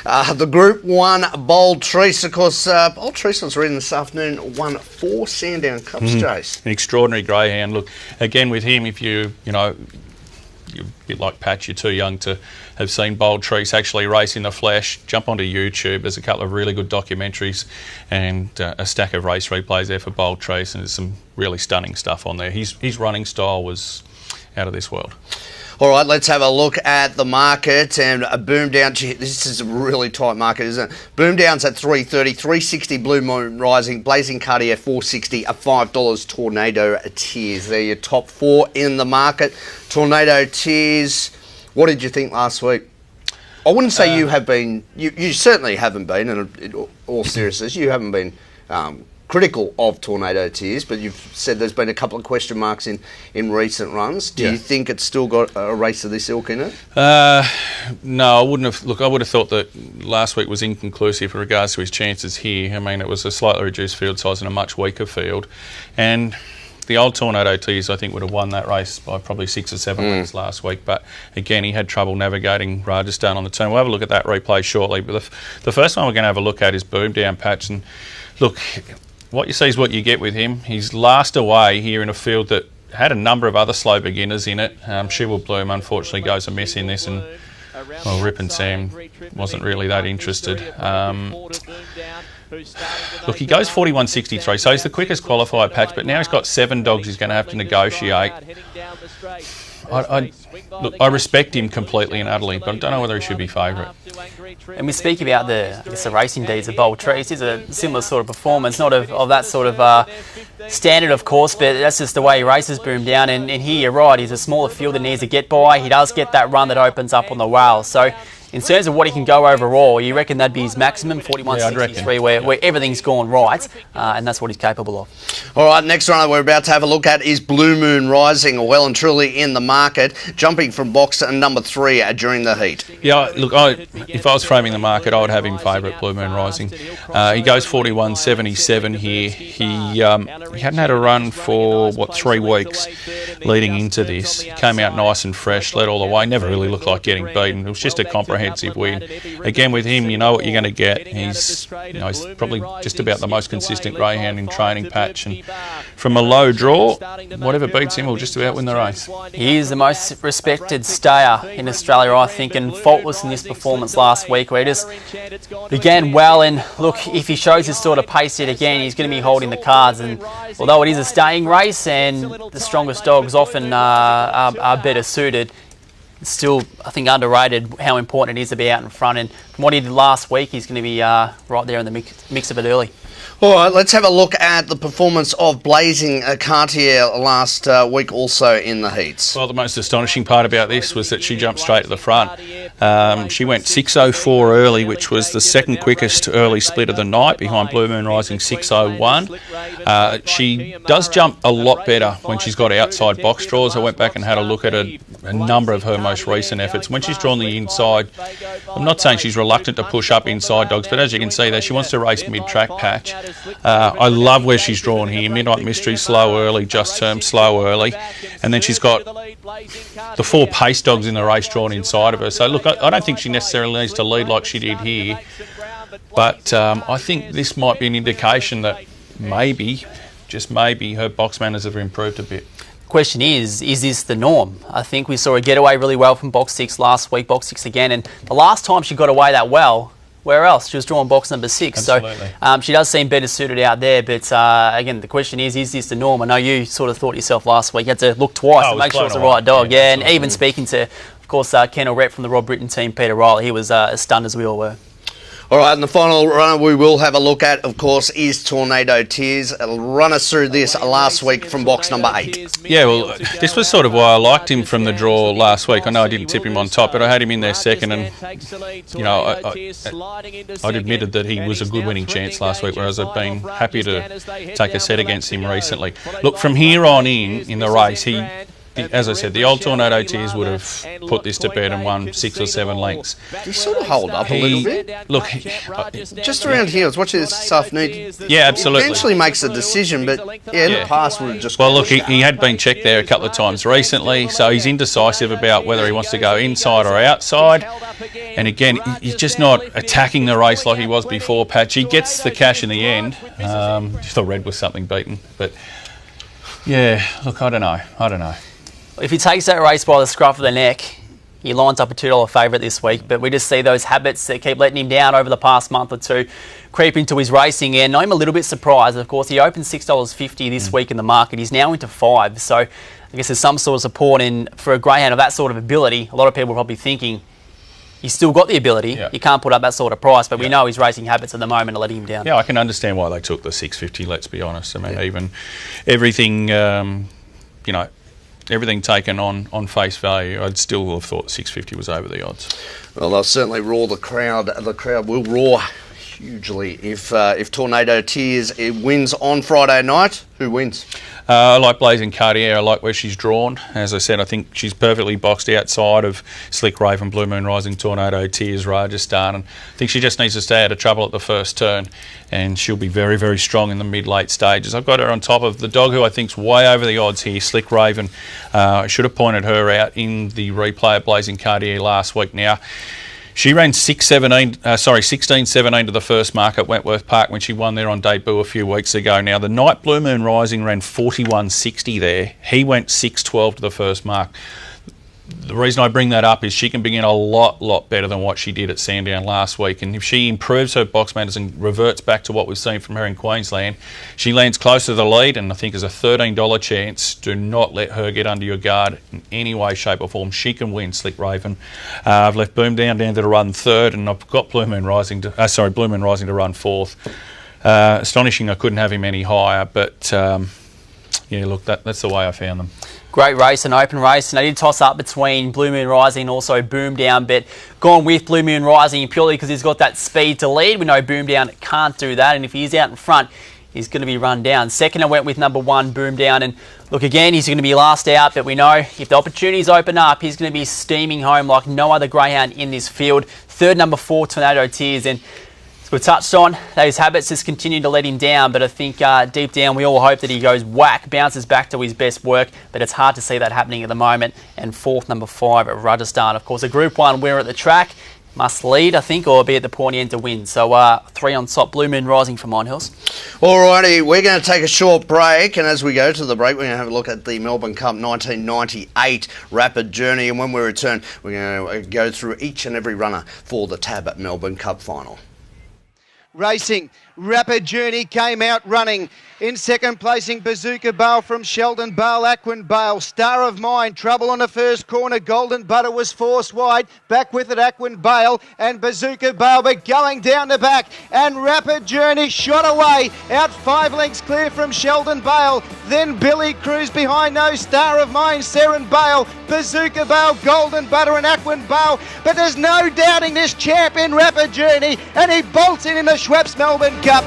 The Group 1 Bold Trease, of course, Bold Trease was ridden this afternoon, won 4 Sandown Cups, Jace. An extraordinary greyhound. Look, again with him, if you're a bit like Patch, you're too young to have seen Bold Trease actually race in the flesh, jump onto YouTube. There's a couple of really good documentaries and a stack of race replays there for Bold Trease, and there's some really stunning stuff on there. His running style was out of this world. All right, let's have a look at the market. And Boom Down, this is a really tight market, isn't it? Boom Down's at 330, 360 Blue Moon Rising, Blazing Cartier 460, a $5 Tornado Tears. They're your top 4 in the market. Tornado Tears, what did you think last week? I wouldn't say you have been, you certainly haven't been, in all seriousness, you haven't been critical of Tornado Tears, but you've said there's been a couple of question marks in recent runs. Do you think it's still got a race of this ilk in it? No, I wouldn't have. Look, I would have thought that last week was inconclusive in regards to his chances here. I mean, it was a slightly reduced field size and a much weaker field, and the old Tornado Tears, I think, would have won that race by probably 6 or 7 weeks last week. But again, he had trouble navigating Rajasthan on the turn. We'll have a look at that replay shortly. But the first one we're going to have a look at is Boom Down, Patch. And look, what you see is what you get with him. He's last away here in a field that had a number of other slow beginners in it. She Will Bloom, unfortunately, goes amiss in this, and well, Rip and Sam wasn't really that interested. Look, he goes 41.63, so he's the quickest qualified, Patch, but now he's got 7 dogs he's going to have to negotiate. I respect him completely and utterly, but I don't know whether he should be favourite. And we speak about the racing deeds of Bold Trease. It's a similar sort of performance, not of that sort of standard, of course, but that's just the way he races Boom Down. And here you're right, he's a smaller field that needs to get by. He does get that run that opens up on the rail. So in terms of what he can go overall, you reckon that'd be his maximum, 41.63, where everything's gone right, and that's what he's capable of. All right, next runner we're about to have a look at is Blue Moon Rising, well and truly in the market, jumping from box number 3 during the heat. Yeah, look, if I was framing the market, I would have him favourite, Blue Moon Rising. He goes 41.77 here. He hadn't had a run for, 3 weeks leading into this. He came out nice and fresh, led all the way, never really looked like getting beaten. It was just a comprehensive win. Again, with him, you know what you're going to get. He's probably just about the most consistent greyhound in training, Patch, and from a low draw, whatever beats him will just about win the race. He is the most respected stayer in Australia, I think, and faultless in this performance last week, where he just began well, and look, if he shows his sort of pace yet again, he's going to be holding the cards. And although it is a staying race and the strongest dogs often are better suited, still, I think, underrated how important it is to be out in front. And from what he did last week, he's going to be right there in the mix of it early. All right, let's have a look at the performance of Blazing Cartier last week, also in the heats. Well, the most astonishing part about this was that she jumped straight to the front. She went 6.04 early, which was the second quickest early split of the night, behind Blue Moon Rising 6.01. She does jump a lot better when she's got outside box draws. I went back and had a look at a number of her most recent efforts. When she's drawn the inside, I'm not saying she's reluctant to push up inside dogs, but as you can see there, she wants to race mid-track, Patch. I love where she's drawn here. Midnight Mystery, slow early, Just Term, slow early. And then she's got the 4 pace dogs in the race drawn inside of her. So look, I don't think she necessarily needs to lead like she did here. But I think this might be an indication that maybe, just maybe, her box manners have improved a bit. The question is this the norm? I think we saw her get away really well from box 6 last week, box 6 again. And the last time she got away that well, where else? She was drawing box number 6. Absolutely. So she does seem better suited out there. But again, the question is this the norm? I know you sort of thought yourself last week. You had to look twice to make sure it's the right dog. Yeah, and even speaking to, of course, kennel rep from the Rob Britton team, Peter Riley, he was as stunned as we all were. All right, and the final runner we will have a look at, of course, is Tornado Tears. It'll run us through this last week from box number 8. Yeah, well, this was sort of why I liked him from the draw last week. I know I didn't tip him on top, but I had him in there second, and I'd admitted that he was a good winning chance last week, whereas I've been happy to take a set against him recently. Look, from here on in the race, as I said, the old Tornado Tears would have put this to bed and won 6 or 7 lengths. He sort of hold up a little bit. Look, just around here, I was watching this afternoon. Yeah, absolutely. He eventually makes a decision, but in the past would have just... Well, look, he had been checked there a couple of times recently, so he's indecisive about whether he wants to go inside or outside. And again, he's just not attacking the race like he was before, Patch. He gets the cash in the end. Just thought Red was something beaten. But, yeah, look, I don't know. If he takes that race by the scruff of the neck, he lines up a $2 favourite this week, but we just see those habits that keep letting him down over the past month or two creep into his racing, and I'm a little bit surprised. Of course, he opened $6.50 this week in the market. He's now into $5, so I guess there's some sort of support in for a greyhound of that sort of ability. A lot of people are probably thinking he's still got the ability. Yeah. You can't put up that sort of price, but we know his racing habits at the moment are letting him down. Yeah, I can understand why they took the $6.50, let's be honest. I mean, even everything, everything taken on face value, I'd still have thought $6.50 was over the odds. Well, they'll certainly roar the crowd. The crowd will roar hugely if Tornado Tears wins on Friday night. Who wins? I like Blazing Cartier. I like where she's drawn. As I said, I think she's perfectly boxed outside of Slick Raven, Blue Moon Rising, Tornado Tears, Rajasthan. And I think she just needs to stay out of trouble at the first turn, and she'll be very, very strong in the mid-late stages. I've got her on top of the dog who I think's way over the odds here, Slick Raven. I should have pointed her out in the replay of Blazing Cartier last week. Now, she ran 16-17 to the first mark at Wentworth Park when she won there on debut a few weeks ago. Now, the night Blue Moon Rising ran 41.60 there. He went 6.12 to the first mark. The reason I bring that up is she can begin a lot better than what she did at Sandown last week. And if she improves her box matters and reverts back to what we've seen from her in Queensland, she lands closer to the lead, and I think there's a $13 chance. Do not let her get under your guard in any way, shape or form. She can win, Slick Raven. I've left Boom Down to run third, and I've got Blue Moon Rising to run fourth. Astonishing I couldn't have him any higher, but yeah, look, that's the way I found them. Great race, an open race, and I did toss up between Blue Moon Rising and also Boom Down, but gone with Blue Moon Rising purely because he's got that speed to lead. We know Boom Down can't do that, and if he's out in front, he's going to be run down. Second, I went with number 1, Boom Down, and look, again, he's going to be last out, but we know if the opportunities open up, he's going to be steaming home like no other greyhound in this field. Third, number 4, Tornado Tears, and as we touched on, those habits just continue to let him down, but I think deep down we all hope that he goes whack, bounces back to his best work, but it's hard to see that happening at the moment. And fourth, number 5 at Rajasthan. Of course, a Group 1 winner at the track must lead, I think, or be at the pointy end to win. So 3 on top, Blue Moon Rising from Mine Hills. Alrighty, we're going to take a short break, and as we go to the break, we're going to have a look at the Melbourne Cup 1998 Rapid Journey, and when we return, we're going to go through each and every runner for the Tab at Melbourne Cup final. Racing, Rapid Journey came out running. In second placing, Bazooka Bale from Sheldon Bale, Aquin Bale. Star of Mine, trouble on the first corner. Golden Butter was forced wide. Back with it, Aquin Bale and Bazooka Bale, but going down the back. And Rapid Journey shot away. Out 5 lengths clear from Sheldon Bale. Then Billy Cruz behind. No, Star of Mine, Seren Bale, Bazooka Bale, Golden Butter and Aquin Bale. But there's no doubting this champion Rapid Journey, and he bolts in the Schweppes Melbourne Cup.